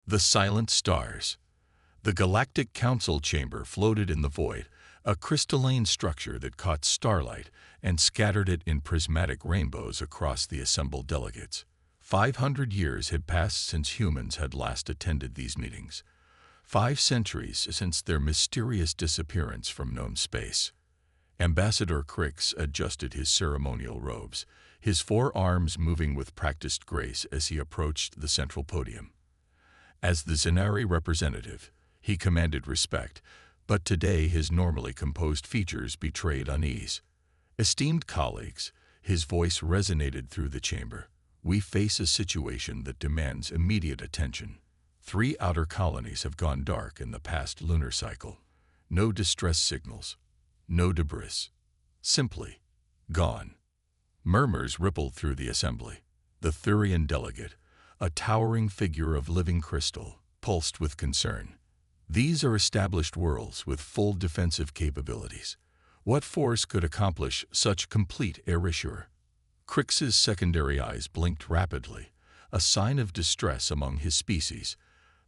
The silent stars. The Galactic Council chamber floated in the void, a crystalline structure that caught starlight and scattered it in prismatic rainbows across the assembled delegates. 500 years had passed since humans had last attended these meetings. 5 centuries since their mysterious disappearance from known space. Ambassador Crix adjusted his ceremonial robes, his 4 arms moving with practiced grace as he approached the central podium. As the Zenari representative, he commanded respect, but today his normally composed features betrayed unease. Esteemed colleagues, his voice resonated through the chamber. We face a situation that demands immediate attention. 3 outer colonies have gone dark in the past lunar cycle. No distress signals, no debris. Simply gone. Murmurs rippled through the assembly. The Thurian delegate, a towering figure of living crystal, pulsed with concern. These are established worlds with full defensive capabilities. What force could accomplish such complete erasure? Crix's secondary eyes blinked rapidly, a sign of distress among his species.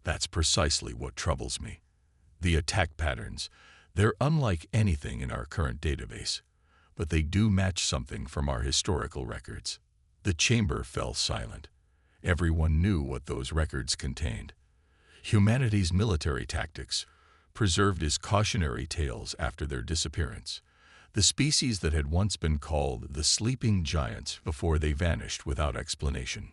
That's precisely what troubles me. The attack patterns, they're unlike anything in our current database, but they do match something from our historical records. The chamber fell silent. Everyone knew what those records contained. Humanity's military tactics, preserved as cautionary tales after their disappearance. The species that had once been called the sleeping giants before they vanished without explanation.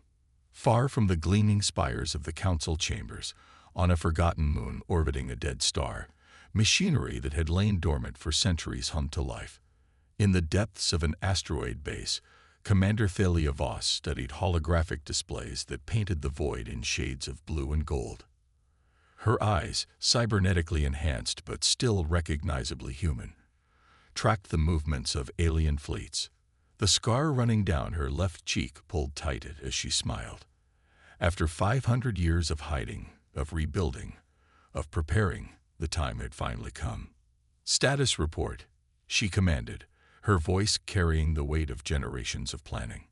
Far from the gleaming spires of the council chambers, on a forgotten moon orbiting a dead star, machinery that had lain dormant for centuries hummed to life. In the depths of an asteroid base, Commander Thalia Voss studied holographic displays that painted the void in shades of blue and gold. Her eyes, cybernetically enhanced but still recognizably human, tracked the movements of alien fleets. The scar running down her left cheek pulled tight as she smiled. After 500 years of hiding, of rebuilding, of preparing, the time had finally come. "Status report," she commanded, her voice carrying the weight of generations of planning.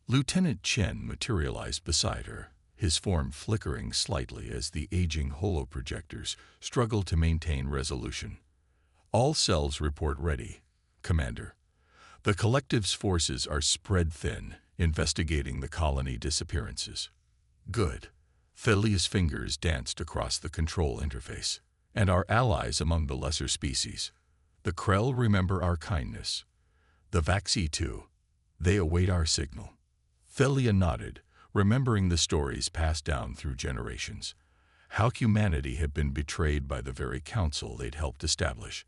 Lieutenant Chen materialized beside her, his form flickering slightly as the aging holoprojectors struggled to maintain resolution. "All cells report ready, Commander. The collective's forces are spread thin, investigating the colony disappearances." "Good." Thalia's fingers danced across the control interface. "And our allies among the lesser species. The Krell remember our kindness. The Vaxi too. They await our signal." Thalia nodded, remembering the stories passed down through generations. How humanity had been betrayed by the very council they'd helped establish.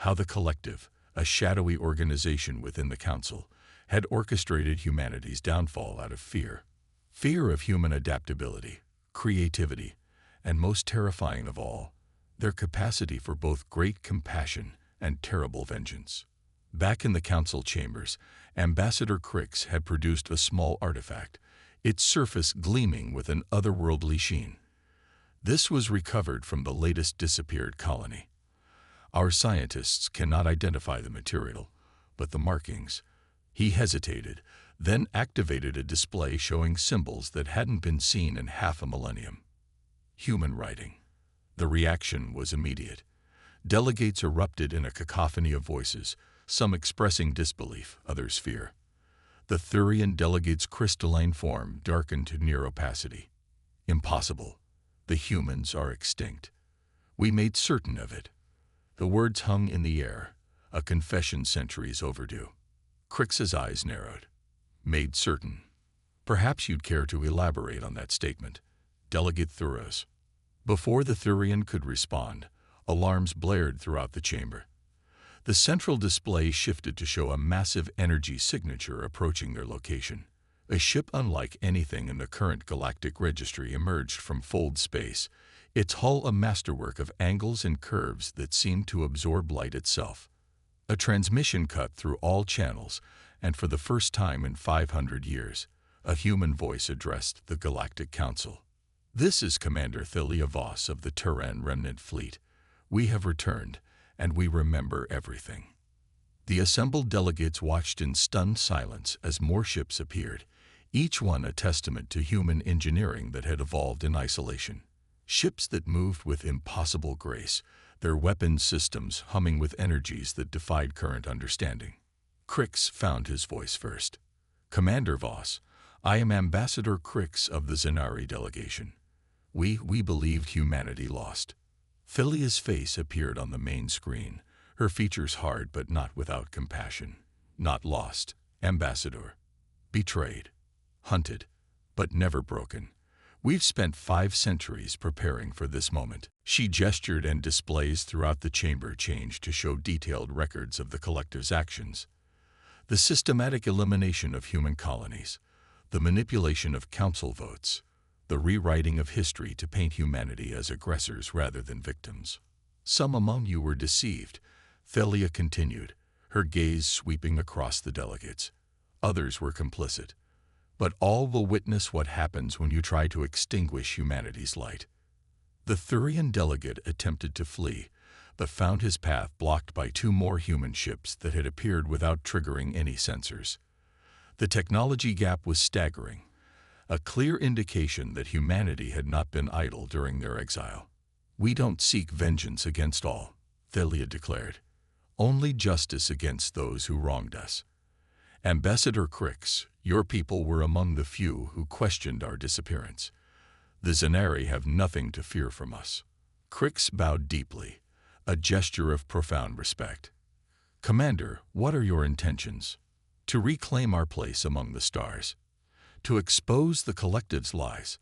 How the collective, a shadowy organization within the council, had orchestrated humanity's downfall out of fear. Fear of human adaptability, creativity, and most terrifying of all, their capacity for both great compassion and terrible vengeance. Back in the council chambers, Ambassador Crix had produced a small artifact, its surface gleaming with an otherworldly sheen. This was recovered from the latest disappeared colony. Our scientists cannot identify the material, but the markings. He hesitated, then activated a display showing symbols that hadn't been seen in half a millennium. Human writing. The reaction was immediate. Delegates erupted in a cacophony of voices, some expressing disbelief, others fear. The Thurian delegate's crystalline form darkened to near opacity. "Impossible. The humans are extinct. We made certain of it." The words hung in the air, a confession centuries overdue. Crix's eyes narrowed. "Made certain." "Perhaps you'd care to elaborate on that statement, Delegate Thuros." Before the Thurian could respond, alarms blared throughout the chamber. The central display shifted to show a massive energy signature approaching their location. A ship unlike anything in the current galactic registry emerged from fold space, its hull a masterwork of angles and curves that seemed to absorb light itself. A transmission cut through all channels, and for the first time in 500 years, a human voice addressed the Galactic Council. "This is Commander Thalia Voss of the Turan Remnant Fleet. We have returned, and we remember everything." The assembled delegates watched in stunned silence as more ships appeared, each one a testament to human engineering that had evolved in isolation. Ships that moved with impossible grace, their weapons systems humming with energies that defied current understanding. Crix found his voice first. "Commander Voss, I am Ambassador Crix of the Zenari delegation. We believed humanity lost." Thilia's face appeared on the main screen, her features hard but not without compassion. "Not lost, Ambassador. Betrayed. Hunted, but never broken. We've spent 5 centuries preparing for this moment." She gestured, and displays throughout the chamber changed to show detailed records of the collective's actions. The systematic elimination of human colonies, the manipulation of council votes, the rewriting of history to paint humanity as aggressors rather than victims. "Some among you were deceived," Thilia continued, her gaze sweeping across the delegates. "Others were complicit. But all will witness what happens when you try to extinguish humanity's light." The Thurian delegate attempted to flee, but found his path blocked by 2 more human ships that had appeared without triggering any sensors. The technology gap was staggering, a clear indication that humanity had not been idle during their exile. "We don't seek vengeance against all," Thilia declared. "Only justice against those who wronged us. Ambassador Crix, your people were among the few who questioned our disappearance. The Zenari have nothing to fear from us." Crix bowed deeply, a gesture of profound respect. "Commander, what are your intentions?" "To reclaim our place among the stars, to expose the collective's lies,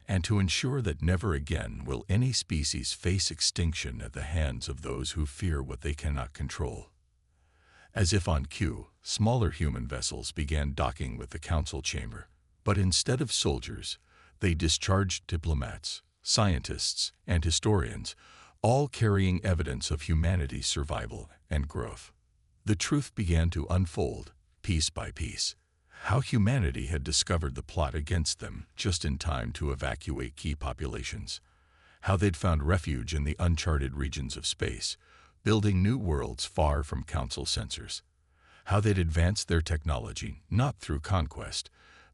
and to ensure that never again will any species face extinction at the hands of those who fear what they cannot control." As if on cue, smaller human vessels began docking with the council chamber, but instead of soldiers, they discharged diplomats, scientists, and historians, all carrying evidence of humanity's survival and growth. The truth began to unfold, piece by piece. How humanity had discovered the plot against them just in time to evacuate key populations. How they'd found refuge in the uncharted regions of space, building new worlds far from council censors. How they'd advanced their technology not through conquest,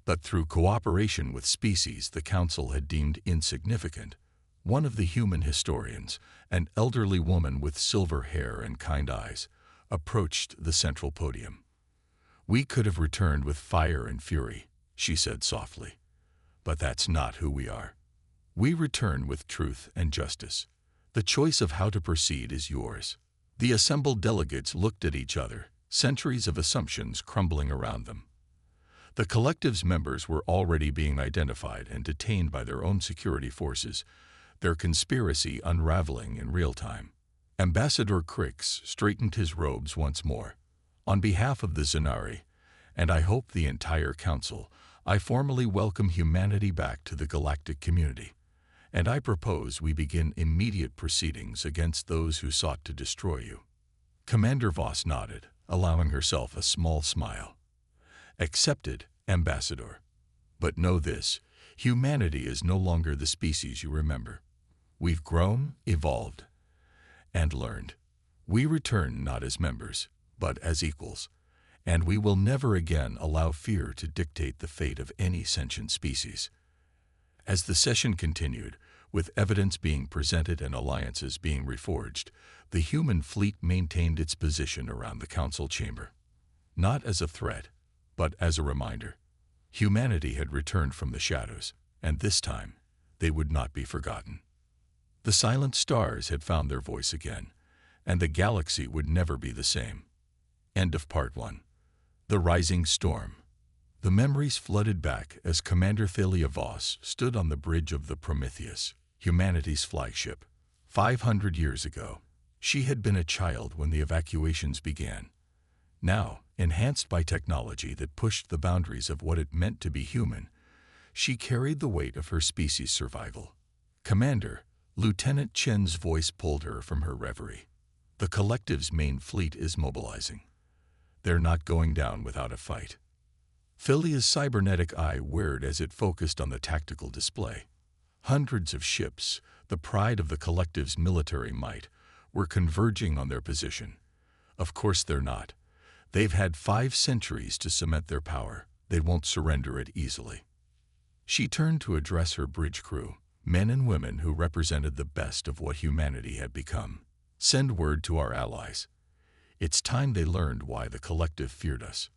but through cooperation with species the council had deemed insignificant. One of the human historians, an elderly woman with silver hair and kind eyes, approached the central podium. "We could have returned with fire and fury," she said softly. "But that's not who we are. We return with truth and justice. The choice of how to proceed is yours." The assembled delegates looked at each other, centuries of assumptions crumbling around them. The collective's members were already being identified and detained by their own security forces, their conspiracy unraveling in real time. Ambassador Crix straightened his robes once more. "On behalf of the Zenari, and I hope the entire council, I formally welcome humanity back to the galactic community. And I propose we begin immediate proceedings against those who sought to destroy you." Commander Voss nodded, allowing herself a small smile. "Accepted, Ambassador. But know this, humanity is no longer the species you remember. We've grown, evolved, and learned. We return not as members, but as equals, and we will never again allow fear to dictate the fate of any sentient species." As the session continued, with evidence being presented and alliances being reforged, the human fleet maintained its position around the council chamber. Not as a threat, but as a reminder. Humanity had returned from the shadows, and this time they would not be forgotten. The silent stars had found their voice again, and the galaxy would never be the same. End of Part 1. The Rising Storm. The memories flooded back as Commander Thilia Voss stood on the bridge of the Prometheus, humanity's flagship. 500 years ago, she had been a child when the evacuations began. Now, enhanced by technology that pushed the boundaries of what it meant to be human, she carried the weight of her species' survival. "Commander," Lieutenant Chen's voice pulled her from her reverie. "The collective's main fleet is mobilizing. They're not going down without a fight." Thilia's cybernetic eye whirred as it focused on the tactical display. Hundreds of ships, the pride of the collective's military might, were converging on their position. Of course they're not. They've had 5 centuries to cement their power. They won't surrender it easily. She turned to address her bridge crew. men and women who represented the best of what humanity had become. Send word to our allies. It's time they learned why the Collective feared us.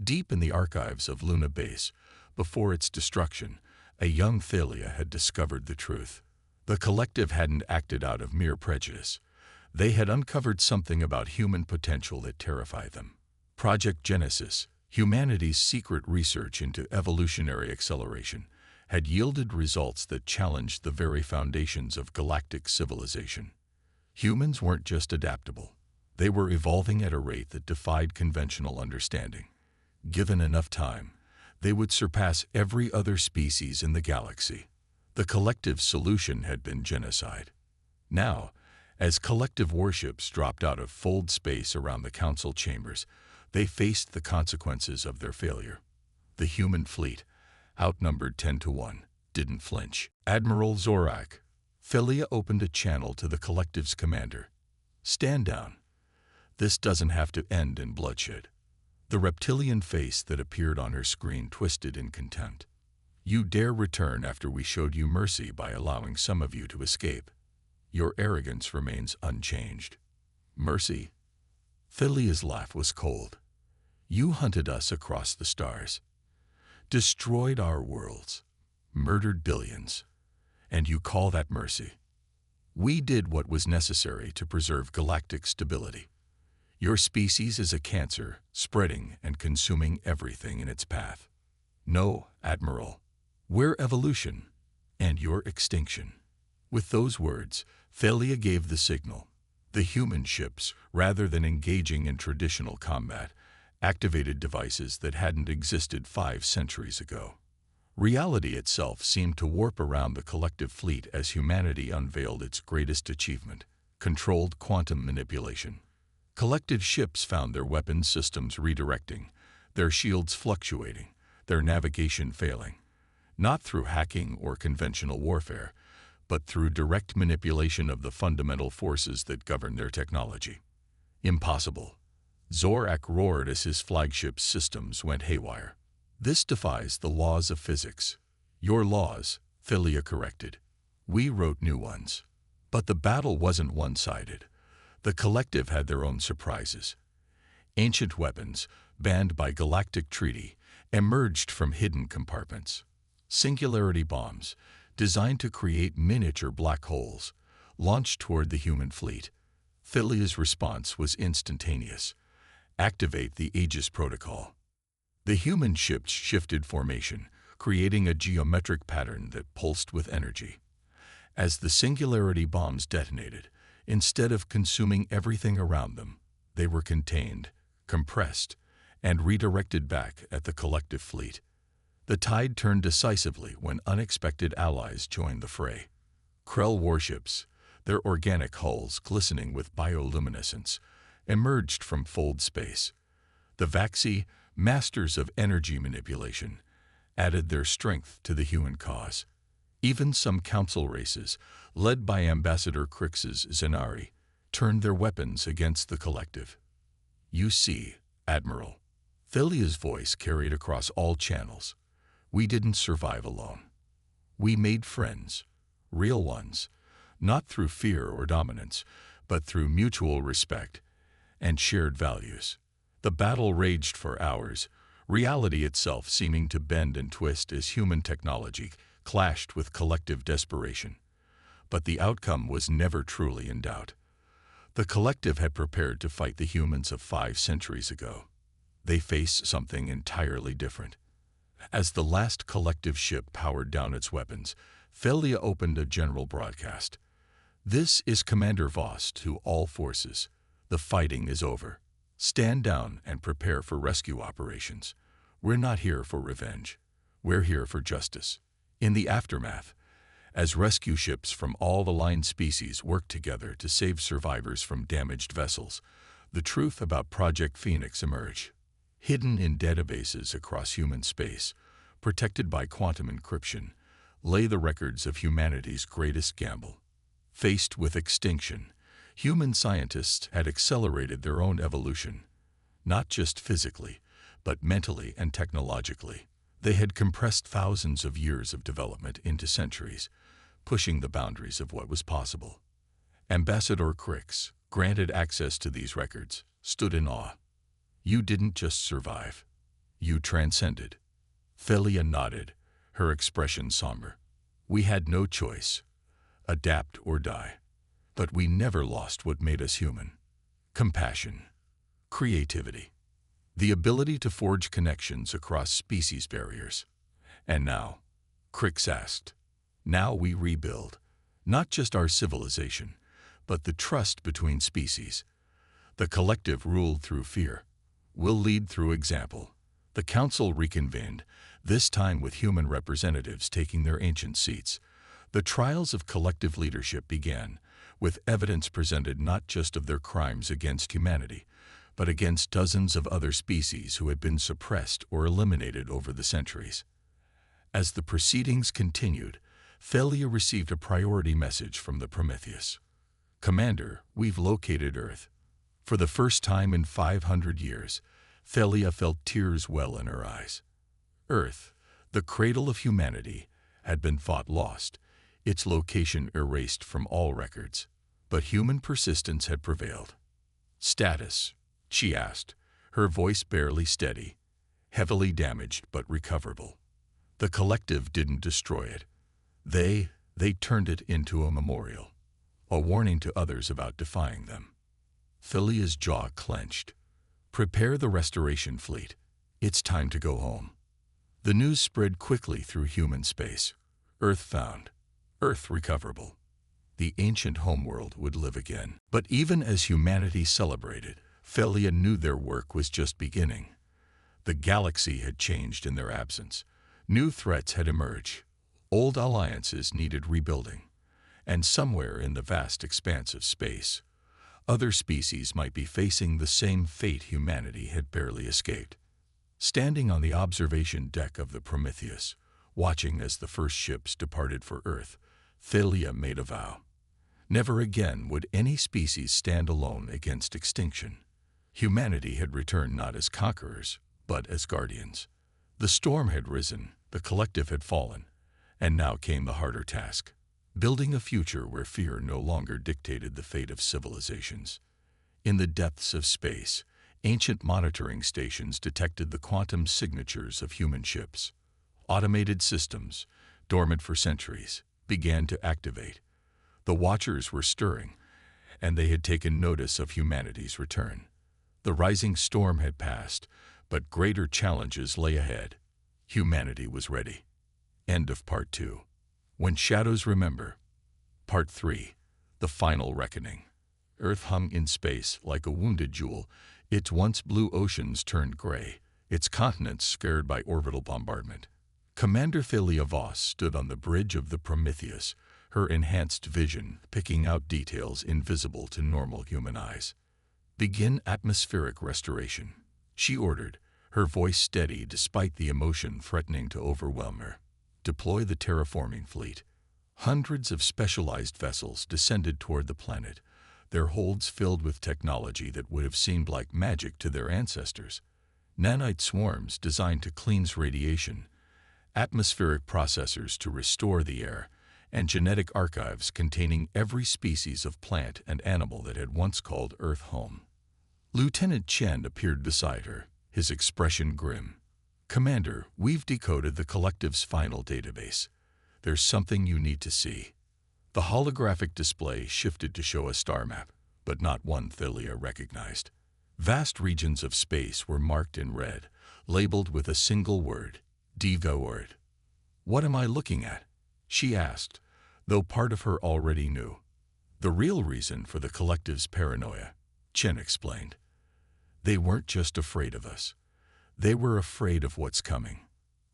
Deep in the archives of Luna Base, before its destruction, a young Thalia had discovered the truth. The Collective hadn't acted out of mere prejudice. They had uncovered something about human potential that terrified them. Project Genesis, humanity's secret research into evolutionary acceleration, had yielded results that challenged the very foundations of galactic civilization. Humans weren't just adaptable. They were evolving at a rate that defied conventional understanding. Given enough time, they would surpass every other species in the galaxy. The Collective's solution had been genocide. Now, as collective warships dropped out of fold space around the council chambers, they faced the consequences of their failure. The human fleet, outnumbered 10-1, didn't flinch. Admiral Zorak, Thalia opened a channel to the Collective's commander. Stand down. This doesn't have to end in bloodshed. The reptilian face that appeared on her screen twisted in contempt. You dare return after we showed you mercy by allowing some of you to escape. Your arrogance remains unchanged. Mercy? Thalia's laugh was cold. You hunted us across the stars, destroyed our worlds, murdered billions, and you call that mercy? We did what was necessary to preserve galactic stability. Your species is a cancer, spreading and consuming everything in its path. No, Admiral, we're evolution, and your extinction. With those words, Thalia gave the signal. The human ships, rather than engaging in traditional combat, activated devices that hadn't existed 5 centuries ago. Reality itself seemed to warp around the Collective fleet as humanity unveiled its greatest achievement, controlled quantum manipulation. Collective ships found their weapons systems redirecting, their shields fluctuating, their navigation failing, not through hacking or conventional warfare, but through direct manipulation of the fundamental forces that govern their technology. Impossible. Zorak roared as his flagship's systems went haywire. This defies the laws of physics. Your laws, Thalia corrected. We wrote new ones. But the battle wasn't one-sided. The Collective had their own surprises. Ancient weapons, banned by galactic treaty, emerged from hidden compartments. Singularity bombs, designed to create miniature black holes, launched toward the human fleet. Thalia's response was instantaneous. Activate the Aegis Protocol. The human ships shifted formation, creating a geometric pattern that pulsed with energy. As the singularity bombs detonated, instead of consuming everything around them, they were contained, compressed, and redirected back at the Collective fleet. The tide turned decisively when unexpected allies joined the fray. Krell warships, their organic hulls glistening with bioluminescence, emerged from fold space. The Vaxi, masters of energy manipulation, added their strength to the human cause. Even some council races, led by Ambassador Crix's Zenari, turned their weapons against the Collective. You see, Admiral, Thalia's voice carried across all channels. We didn't survive alone. We made friends, real ones, not through fear or dominance, but through mutual respect and shared values. The battle raged for hours, reality itself seeming to bend and twist as human technology clashed with collective desperation. But the outcome was never truly in doubt. The Collective had prepared to fight the humans of 5 centuries ago. They faced something entirely different. As the last Collective ship powered down its weapons, Thalia opened a general broadcast. This is Commander Voss to all forces. The fighting is over. Stand down and prepare for rescue operations. We're not here for revenge. We're here for justice. In the aftermath, as rescue ships from all the line species worked together to save survivors from damaged vessels, the truth about Project Phoenix emerged. Hidden in databases across human space, protected by quantum encryption, lay the records of humanity's greatest gamble. Faced with extinction, human scientists had accelerated their own evolution, not just physically, but mentally and technologically. They had compressed thousands of years of development into centuries, pushing the boundaries of what was possible. Ambassador Crix, granted access to these records, stood in awe. You didn't just survive. You transcended. Thalia nodded, her expression somber. We had no choice. Adapt or die. But we never lost what made us human. Compassion. Creativity. The ability to forge connections across species barriers. And now, Crix asked, now we rebuild, not just our civilization, but the trust between species. The collective ruled through fear. We'll lead through example. The council reconvened, this time with human representatives taking their ancient seats. The trials of collective leadership began, with evidence presented not just of their crimes against humanity, but against dozens of other species who had been suppressed or eliminated over the centuries. As the proceedings continued, Thalia received a priority message from the Prometheus. Commander, we've located Earth. For the first time in 500 years, Thalia felt tears well in her eyes. Earth, the cradle of humanity, had been thought lost, its location erased from all records. But human persistence had prevailed. Status, she asked, her voice barely steady. Heavily damaged but recoverable. The collective didn't destroy it. They turned it into a memorial. A warning to others about defying them. Thalia's jaw clenched. Prepare the restoration fleet. It's time to go home. The news spread quickly through human space. Earth found. Earth recoverable. The ancient homeworld would live again. But even as humanity celebrated, Thalia knew their work was just beginning. The galaxy had changed in their absence. New threats had emerged. Old alliances needed rebuilding. And somewhere in the vast expanse of space, other species might be facing the same fate humanity had barely escaped. Standing on the observation deck of the Prometheus, watching as the first ships departed for Earth, Thalia made a vow. Never again would any species stand alone against extinction. Humanity had returned not as conquerors, but as guardians. The storm had risen, the collective had fallen, and now came the harder task. Building a future where fear no longer dictated the fate of civilizations. In the depths of space, ancient monitoring stations detected the quantum signatures of human ships. Automated systems, dormant for centuries, began to activate. The Watchers were stirring, and they had taken notice of humanity's return. The rising storm had passed, but greater challenges lay ahead. Humanity was ready. End of Part 2. When Shadows Remember. Part 3. The Final Reckoning. Earth hung in space like a wounded jewel. Its once blue oceans turned gray, its continents scared by orbital bombardment. Commander Thalia Voss stood on the bridge of the Prometheus, her enhanced vision picking out details invisible to normal human eyes. Begin atmospheric restoration, she ordered, her voice steady despite the emotion threatening to overwhelm her. Deploy the terraforming fleet. Hundreds of specialized vessels descended toward the planet, their holds filled with technology that would have seemed like magic to their ancestors. Nanite swarms designed to cleanse radiation, atmospheric processors to restore the air, and genetic archives containing every species of plant and animal that had once called Earth home. Lieutenant Chen appeared beside her, his expression grim. Commander, we've decoded the collective's final database. There's something you need to see. The holographic display shifted to show a star map, but not one Thalia recognized. Vast regions of space were marked in red, labeled with a single word, devoured. What am I looking at? She asked, though part of her already knew. The real reason for the collective's paranoia, Chen explained. They weren't just afraid of us. They were afraid of what's coming.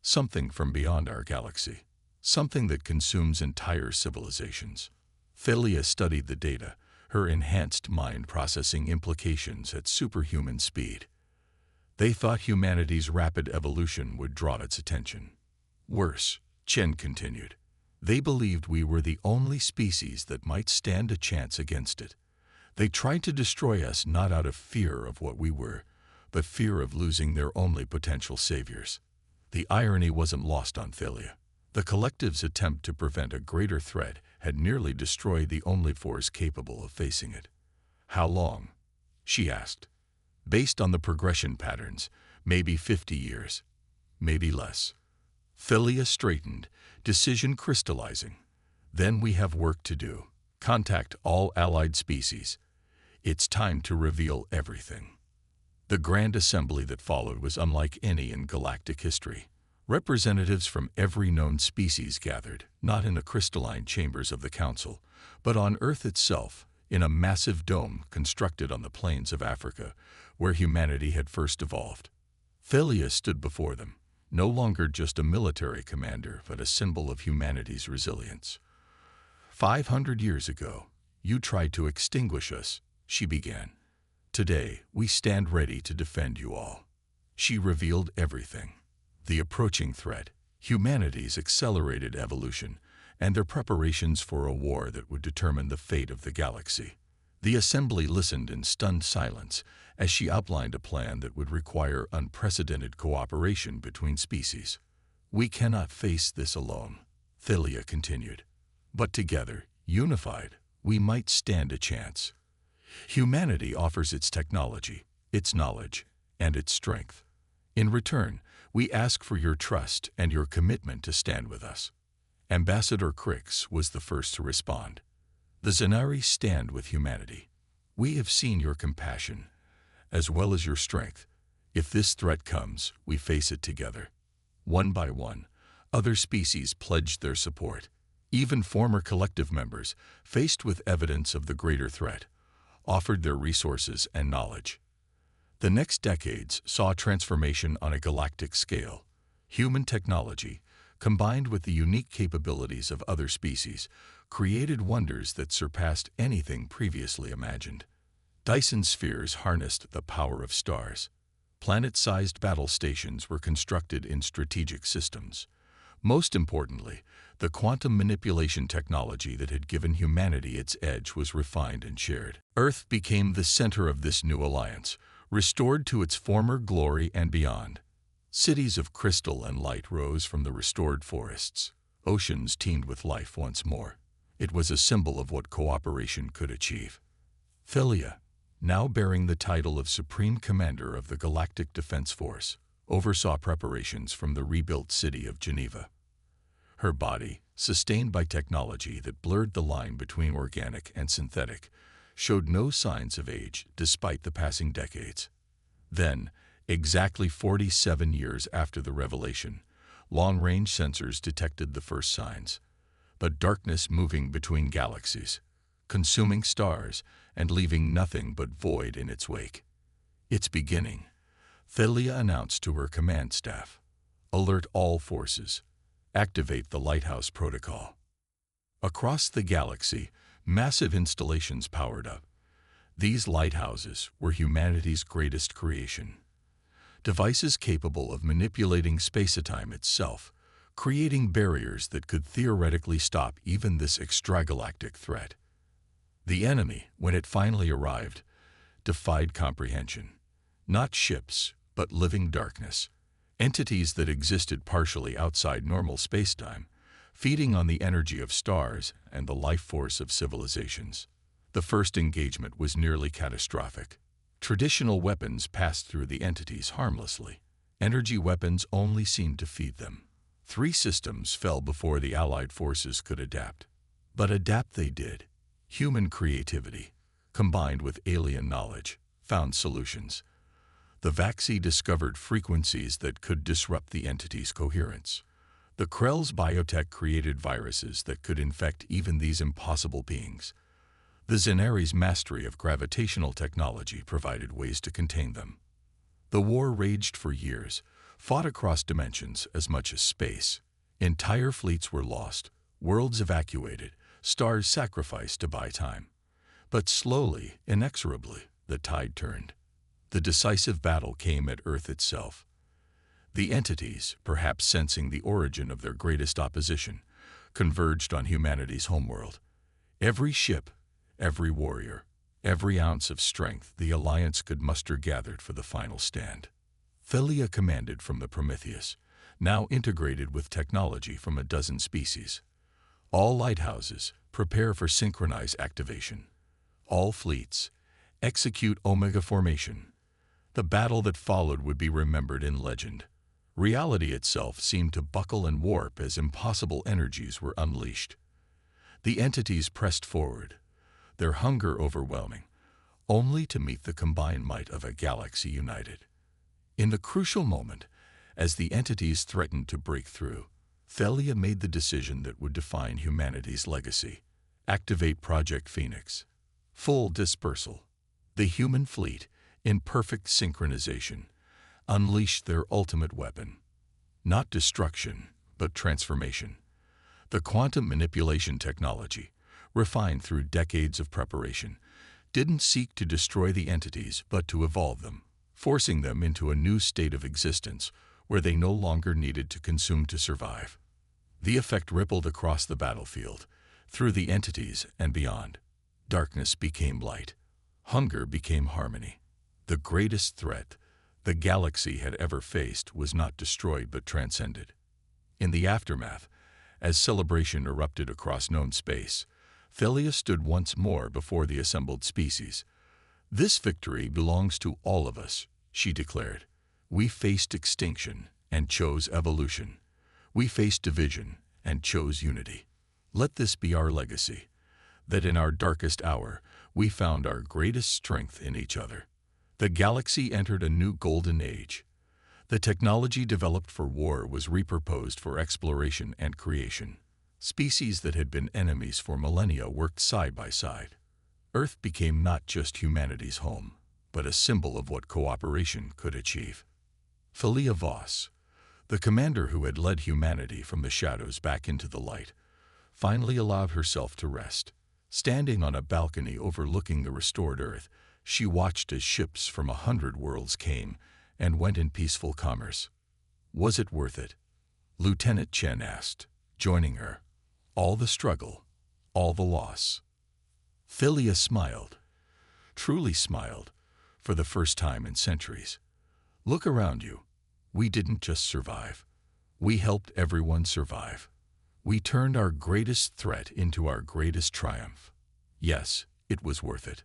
Something from beyond our galaxy. Something that consumes entire civilizations. Thalia studied the data, her enhanced mind processing implications at superhuman speed. They thought humanity's rapid evolution would draw its attention. Worse, Chen continued. They believed we were the only species that might stand a chance against it. They tried to destroy us not out of fear of what we were, but fear of losing their only potential saviors. The irony wasn't lost on Thalia. The collective's attempt to prevent a greater threat had nearly destroyed the only force capable of facing it. "How long?" she asked. "Based on the progression patterns, maybe 50 years, maybe less." Philia straightened, decision crystallizing. "Then we have work to do. Contact all allied species. It's time to reveal everything." The grand assembly that followed was unlike any in galactic history. Representatives from every known species gathered, not in the crystalline chambers of the Council, but on Earth itself, in a massive dome constructed on the plains of Africa, where humanity had first evolved. Philia stood before them, no longer just a military commander, but a symbol of humanity's resilience. "500 years ago, you tried to extinguish us," she began. "Today, we stand ready to defend you all." She revealed everything: the approaching threat, humanity's accelerated evolution, and their preparations for a war that would determine the fate of the galaxy. The assembly listened in stunned silence as she outlined a plan that would require unprecedented cooperation between species. "We cannot face this alone," Philia continued. "But together, unified, we might stand a chance. Humanity offers its technology, its knowledge, and its strength. In return, we ask for your trust and your commitment to stand with us." Ambassador Crix was the first to respond. "The Zenari stand with humanity. We have seen your compassion, as well as your strength. If this threat comes, we face it together." One by one, other species pledged their support. Even former collective members, faced with evidence of the greater threat, offered their resources and knowledge. The next decades saw transformation on a galactic scale. Human technology, combined with the unique capabilities of other species, created wonders that surpassed anything previously imagined. Dyson spheres harnessed the power of stars. Planet-sized battle stations were constructed in strategic systems. Most importantly, the quantum manipulation technology that had given humanity its edge was refined and shared. Earth became the center of this new alliance, restored to its former glory and beyond. Cities of crystal and light rose from the restored forests. Oceans teemed with life once more. It was a symbol of what cooperation could achieve. Philia, now bearing the title of Supreme Commander of the Galactic Defense Force, oversaw preparations from the rebuilt city of Geneva. Her body, sustained by technology that blurred the line between organic and synthetic, showed no signs of age despite the passing decades. Then, exactly 47 years after the revelation, long-range sensors detected the first signs: the darkness moving between galaxies, consuming stars and leaving nothing but void in its wake. "It's beginning," Philia announced to her command staff. "Alert all forces. Activate the Lighthouse Protocol." Across the galaxy, massive installations powered up. These lighthouses were humanity's greatest creation. Devices capable of manipulating space-time itself, creating barriers that could theoretically stop even this extragalactic threat. The enemy, when it finally arrived, defied comprehension. Not ships, but living darkness. Entities that existed partially outside normal spacetime, feeding on the energy of stars and the life force of civilizations. The first engagement was nearly catastrophic. Traditional weapons passed through the entities harmlessly. Energy weapons only seemed to feed them. 3 systems fell before the Allied forces could adapt. But adapt they did. Human creativity, combined with alien knowledge, found solutions. The Vaxi discovered frequencies that could disrupt the entity's coherence. The Krell's biotech created viruses that could infect even these impossible beings. The Zenari's mastery of gravitational technology provided ways to contain them. The war raged for years, fought across dimensions as much as space. Entire fleets were lost, worlds evacuated, stars sacrificed to buy time. But slowly, inexorably, the tide turned. The decisive battle came at Earth itself. The entities, perhaps sensing the origin of their greatest opposition, converged on humanity's homeworld. Every ship, every warrior, every ounce of strength the Alliance could muster gathered for the final stand. Philia commanded from the Prometheus, now integrated with technology from a dozen species. All lighthouses prepare for synchronized activation. All fleets execute Omega formation. The battle that followed would be remembered in legend. Reality itself seemed to buckle and warp as impossible energies were unleashed. The entities pressed forward, their hunger overwhelming, only to meet the combined might of a galaxy united. In the crucial moment, as the entities threatened to break through, Thelia made the decision that would define humanity's legacy. Activate Project Phoenix. Full dispersal. The human fleet, in perfect synchronization, unleashed their ultimate weapon. Not destruction, but transformation. The quantum manipulation technology, refined through decades of preparation, didn't seek to destroy the entities but to evolve them, forcing them into a new state of existence where they no longer needed to consume to survive. The effect rippled across the battlefield, through the entities and beyond. Darkness became light. Hunger became harmony. The greatest threat the galaxy had ever faced was not destroyed but transcended. In the aftermath, as celebration erupted across known space, Thelia stood once more before the assembled species. "This victory belongs to all of us," she declared. "We faced extinction and chose evolution. We faced division and chose unity. Let this be our legacy, that in our darkest hour we found our greatest strength in each other." The galaxy entered a new golden age. The technology developed for war was repurposed for exploration and creation. Species that had been enemies for millennia worked side by side. Earth became not just humanity's home, but a symbol of what cooperation could achieve. Philia Voss, the commander who had led humanity from the shadows back into the light, finally allowed herself to rest. Standing on a balcony overlooking the restored Earth, she watched as ships from 100 worlds came and went in peaceful commerce. "Was it worth it?" Lieutenant Chen asked, joining her. "All the struggle, all the loss." Philia smiled, truly smiled, for the first time in centuries. "Look around you. We didn't just survive. We helped everyone survive. We turned our greatest threat into our greatest triumph. Yes, it was worth it."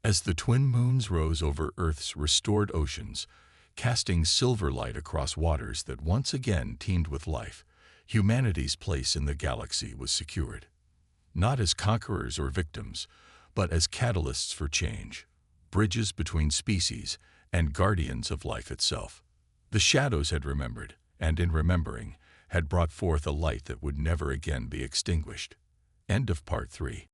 As the twin moons rose over Earth's restored oceans, casting silver light across waters that once again teemed with life, humanity's place in the galaxy was secured. Not as conquerors or victims, but as catalysts for change, bridges between species, and guardians of life itself. The shadows had remembered, and in remembering, had brought forth a light that would never again be extinguished. End of Part 3.